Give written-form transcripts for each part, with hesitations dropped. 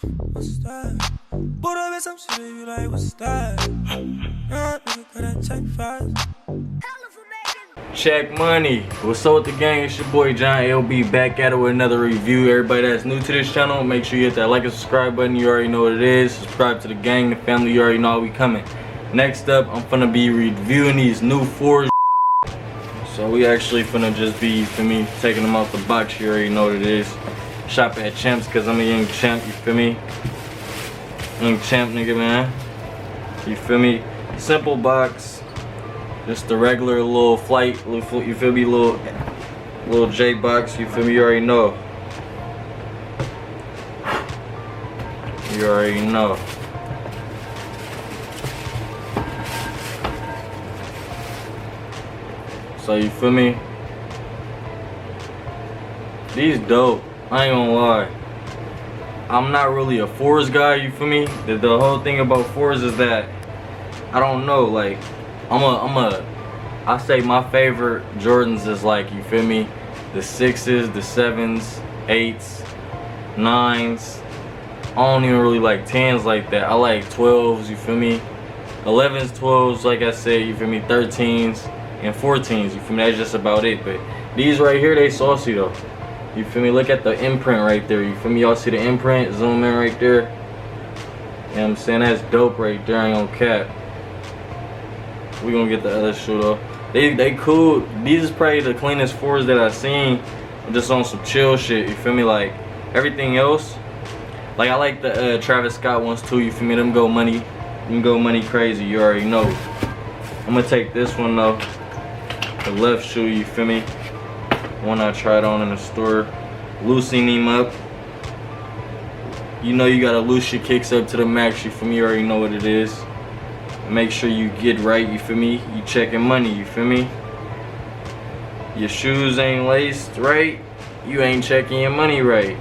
What's that? Put up in some shit, you like, what's that? Nah, nigga, cut that check fast. Check money. What's up with the gang? It's your boy John LB back at it with another review. Everybody that's new to this channel, make sure you hit that like and subscribe button. You already know what it is. Subscribe to the gang, the family. You already know how we coming. Next up, I'm finna be reviewing these new fours. So we actually finna just be, for me, taking them out the box. You already know what it is. Shop at Champs because I'm a young champ. You feel me? Young champ, nigga, man. You feel me? Simple box. Just the regular little flight, you feel me, little J box, you feel me, you already know. You already know. So you feel me? These dope, I ain't gonna lie. I'm not really a fours guy, you feel me? The whole thing about fours is that, I don't know, like, I say my favorite Jordans is like, you feel me, the 6s, the 7s, 8s, 9s. I don't even really like 10s like that. I like 12s, you feel me, 11s, 12s, like I said, you feel me, 13s and 14s, you feel me, that's just about it. But these right here, they saucy though, you feel me. Look at the imprint right there, you feel me, y'all see the imprint, zoom in right there, you know what I'm saying, that's dope right there, I ain't gonna cap. We gonna get the other shoe though. They cool. These is probably the cleanest fours that I've seen, just on some chill shit, you feel me. Like everything else, like I like the Travis Scott ones too, you feel me. Them go money crazy, you already know. I'm gonna take this one though, the left shoe, you feel me, one I tried on in the store. Loosening him up, you know, you gotta loose your kicks up to the max, you feel me, you already know what it is. Make sure you get right, you feel me? You checking money, you feel me? Your shoes ain't laced right, you ain't checking your money right.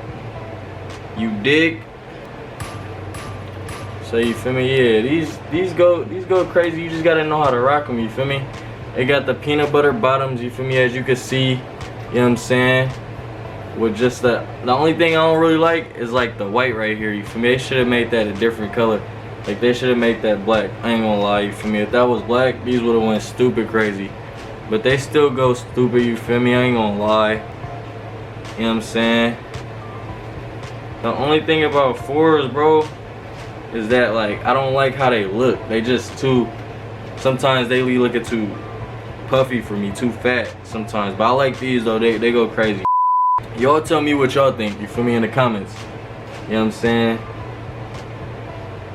You dig? So you feel me? Yeah, these go crazy. You just gotta know how to rock them, you feel me? They got the peanut butter bottoms, you feel me, as you can see, you know what I'm saying? With just the only thing I don't really like is like the white right here, you feel me? They should have made that a different color. Like they should have made that black. I ain't gonna lie, you feel me? If that was black, these would have went stupid crazy. But they still go stupid, you feel me? I ain't gonna lie. You know what I'm saying? The only thing about fours, bro, is that like I don't like how they look. They just too, sometimes they be looking too puffy for me, too fat sometimes. But I like these though, they go crazy. Y'all tell me what y'all think, you feel me, in the comments. You know what I'm saying?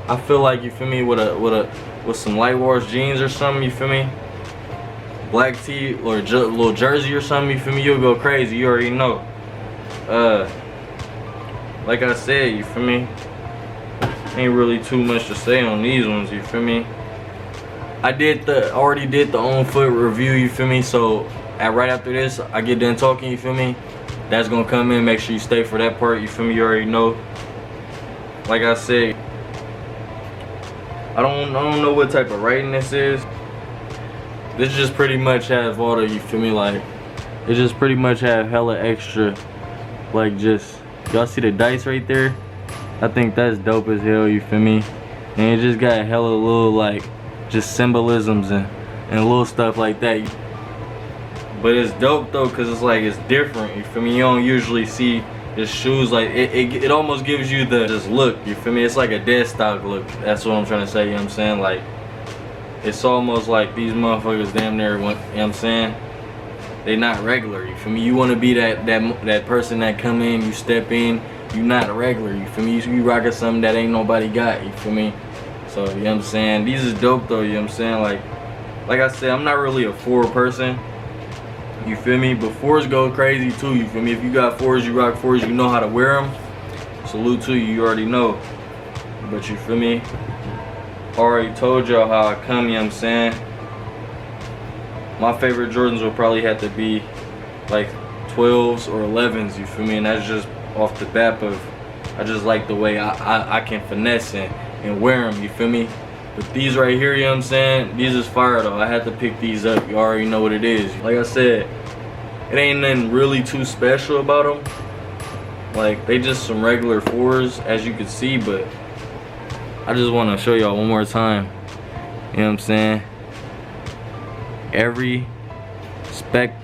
I feel like, you feel me, with some light wash jeans or something, you feel me, black tee or little jersey or something, you feel me, you'll go crazy, you already know. Like I said, you feel me, ain't really too much to say on these ones, you feel me. I already did the on foot review, you feel me, so right after this I get done talking, you feel me, that's gonna come in. Make sure you stay for that part, you feel me, you already know. Like I said, I don't know what type of rating this is. This just pretty much has all the, you feel me, like it just pretty much have hella extra, like, just, y'all see the dice right there? I think that's dope as hell, you feel me. And it just got hella little, like, just symbolisms and little stuff like that. But it's dope though, cause it's like, it's different, you feel me. You don't usually see the shoes, like it almost gives you the just look, you feel me. It's like a dead stock look, that's what I'm trying to say, you know what I'm saying. Like it's almost like these motherfuckers damn near, you know what I'm saying, they not regular, you feel me. You want to be that person that come in, you step in, you not regular, you feel me. You rocking something that ain't nobody got, you feel me. So you know what I'm saying, these is dope though, you know what I'm saying. Like I said, I'm not really a four person, you feel me, but fours go crazy too, you feel me. If you got fours, you rock fours, you know how to wear them, salute to you, you already know. But you feel me, already told y'all how I come, you know what I'm saying. My favorite Jordans will probably have to be like 12s or 11s, you feel me, and that's just off the bat of, I just like the way I can finesse and wear them, you feel me. But these right here, you know what I'm saying, these is fire though. I had to pick these up, you already know what it is. Like I said, it ain't nothing really too special about them. Like, they just some regular 4s, as you can see, but I just want to show y'all one more time. You know what I'm saying? Every spec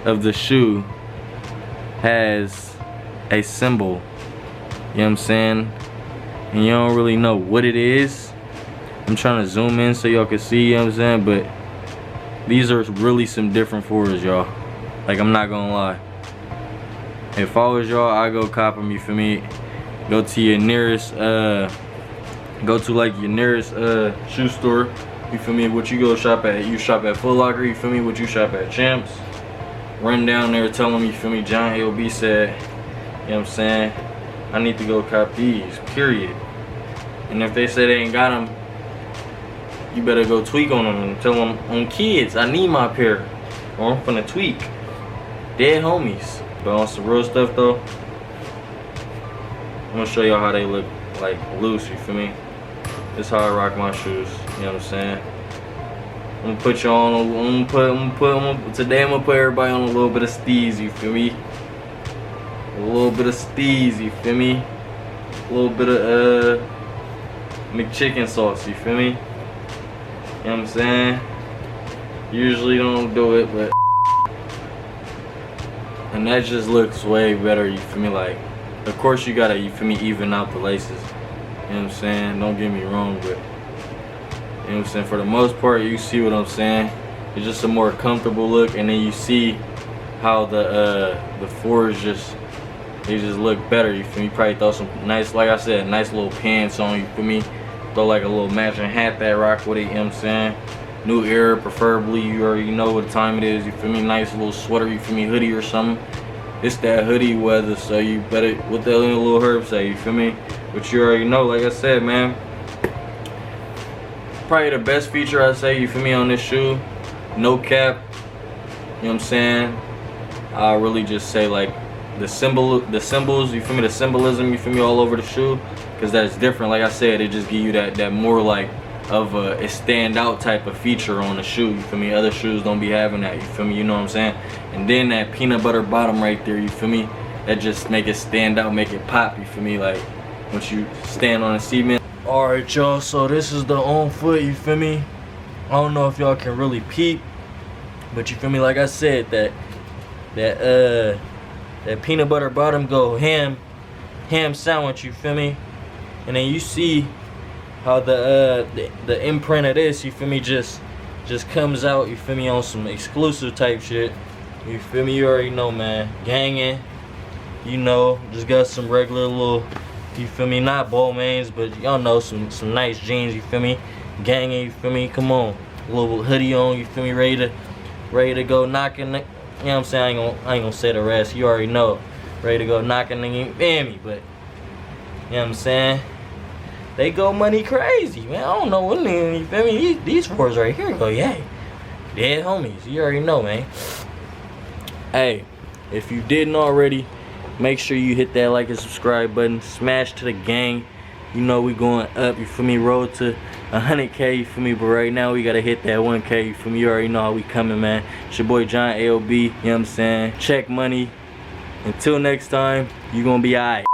of the shoe has a symbol. You know what I'm saying? And you don't really know what it is. I'm trying to zoom in so y'all can see, you know what I'm saying? But these are really some different 4s, y'all. Like, I'm not gonna lie. If I was y'all, I'd go cop them, you feel me? Go to your nearest, go to like your nearest shoe store, you feel me? What you go shop at? You shop at Foot Locker, you feel me? What you shop at? Champs. Run down there, tell them, you feel me? John AOB said, you know what I'm saying? I need to go cop these, period. And if they say they ain't got them, you better go tweak on them and tell them, on kids, I need my pair, or I'm finna tweak. Dead homies. But on some real stuff though, I'm gonna show y'all how they look like loose, you feel me? This is how I rock my shoes, you know what I'm saying? I'm gonna put you on, today I'm gonna put everybody on a little bit of steez, you feel me? A little bit of steez, you feel me? A little bit of McChicken sauce, you feel me? You know what I'm saying? Usually don't do it, but and that just looks way better, you feel me? Like, of course you gotta, you feel me, even out the laces. You know what I'm saying? Don't get me wrong, but you know what I'm saying? For the most part, you see what I'm saying? It's just a more comfortable look, and then you see how the 4s just, they just look better, you feel me? Probably throw some nice, like I said, nice little pants on, you feel me? Throw like a little matching hat that rock with it, you know what I'm saying? New era, preferably, you already know what time it is, you feel me? Nice little sweater, you feel me? Hoodie or something. It's that hoodie weather, so you better, what that little herb say, you feel me? But you already know, like I said, man. Probably the best feature I'd say, you feel me, on this shoe. No cap, you know what I'm saying? I'll really just say like the symbols, you feel me? The symbolism, you feel me, all over the shoe. Cause that's different, like I said, it just give you that more like of a stand out type of feature on the shoe, you feel me? Other shoes don't be having that, you feel me? You know what I'm saying? And then that peanut butter bottom right there, you feel me? That just make it stand out, make it pop, you feel me? Like once you stand on the cement. Alright y'all, so this is the on foot, you feel me? I don't know if y'all can really peep, but you feel me? Like I said, that peanut butter bottom go ham sandwich, you feel me? And then you see how the imprint of this, you feel me, just comes out, you feel me, on some exclusive type shit. You feel me? You already know, man. Gangin', you know, just got some regular little, you feel me, not Bowmans, but y'all know, some nice jeans, you feel me? Gangin', you feel me? Come on, a little hoodie on, you feel me? Ready to go knocking, you know what I'm saying? I ain't gonna say the rest. You already know. Ready to go knocking, you feel me? But you know what I'm saying? They go money crazy, man. I don't know what, you feel me? These 4s right here go, yay. Dead homies, you already know, man. Hey, if you didn't already, make sure you hit that like and subscribe button. Smash to the gang. You know we going up, you feel me? Road to 100K, you feel me? But right now we gotta hit that 1K, you feel me? You already know how we coming, man. It's your boy John AOB, you know what I'm saying? Check money. Until next time, you gonna be alright.